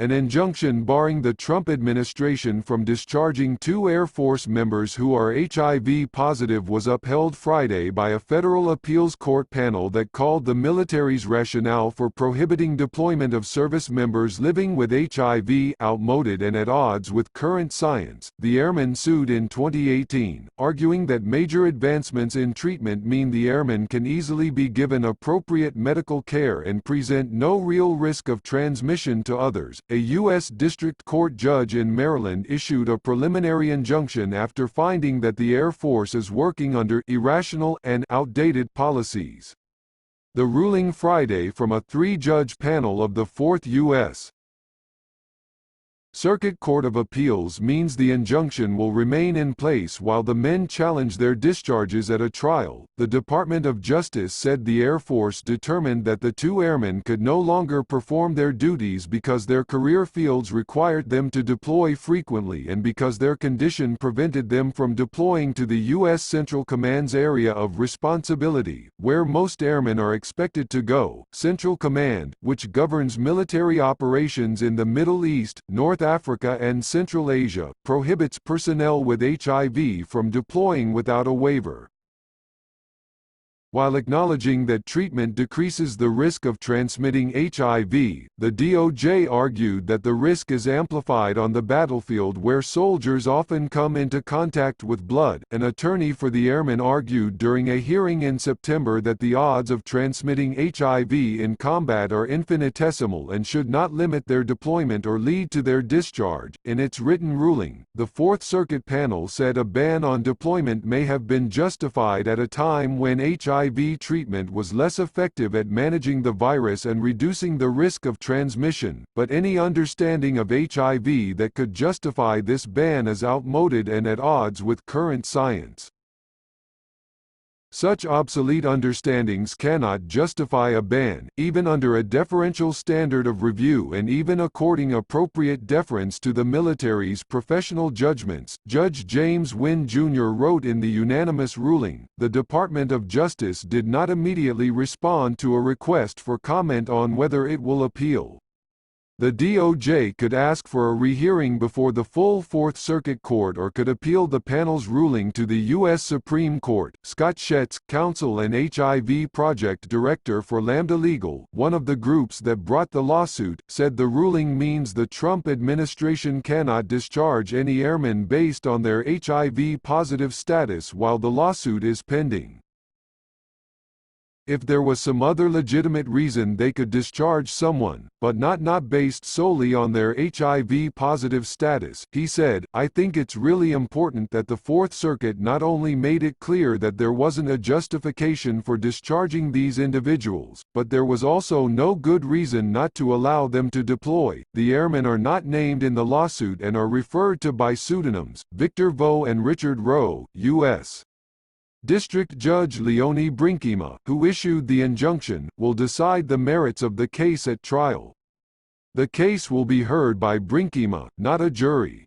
An injunction barring the Trump administration from discharging 2 Air Force members who are HIV positive was upheld Friday by a federal appeals court panel that called the military's rationale for prohibiting deployment of service members living with HIV outmoded and at odds with current science. The airmen sued in 2018, arguing that major advancements in treatment mean the airmen can easily be given appropriate medical care and present no real risk of transmission to others. A U.S. District Court judge in Maryland issued a preliminary injunction after finding that the Air Force is working under irrational and outdated policies. The ruling Friday from a 3-judge panel of the 4th U.S. Circuit Court of Appeals means the injunction will remain in place while the men challenge their discharges at a trial. The Department of Justice said the Air Force determined that the 2 airmen could no longer perform their duties because their career fields required them to deploy frequently and because their condition prevented them from deploying to the U.S. Central Command's area of responsibility, where most airmen are expected to go. Central Command, which governs military operations in the Middle East, North Africa and Central Asia, prohibits personnel with HIV from deploying without a waiver. While acknowledging that treatment decreases the risk of transmitting HIV, the DOJ argued that the risk is amplified on the battlefield where soldiers often come into contact with blood. An attorney for the airmen argued during a hearing in September that the odds of transmitting HIV in combat are infinitesimal and should not limit their deployment or lead to their discharge. In its written ruling, the Fourth Circuit panel said a ban on deployment may have been justified at a time when HIV treatment was less effective at managing the virus and reducing the risk of transmission, but any understanding of HIV that could justify this ban is outmoded and at odds with current science. Such obsolete understandings cannot justify a ban, even under a deferential standard of review and even according appropriate deference to the military's professional judgments, Judge James Wynn Jr. wrote in the unanimous ruling. The Department of Justice did not immediately respond to a request for comment on whether it will appeal. The DOJ could ask for a rehearing before the full Fourth Circuit Court or could appeal the panel's ruling to the U.S. Supreme Court. Scott Schetz, counsel and HIV project director for Lambda Legal, one of the groups that brought the lawsuit, said the ruling means the Trump administration cannot discharge any airmen based on their HIV-positive status while the lawsuit is pending. If there was some other legitimate reason they could discharge someone, but not based solely on their HIV-positive status, he said, I think it's really important that the Fourth Circuit not only made it clear that there wasn't a justification for discharging these individuals, but there was also no good reason not to allow them to deploy. The airmen are not named in the lawsuit and are referred to by pseudonyms, Victor Vo and Richard Rowe, U.S. District Judge Leonie Brinkema, who issued the injunction, will decide the merits of the case at trial. The case will be heard by Brinkema, not a jury.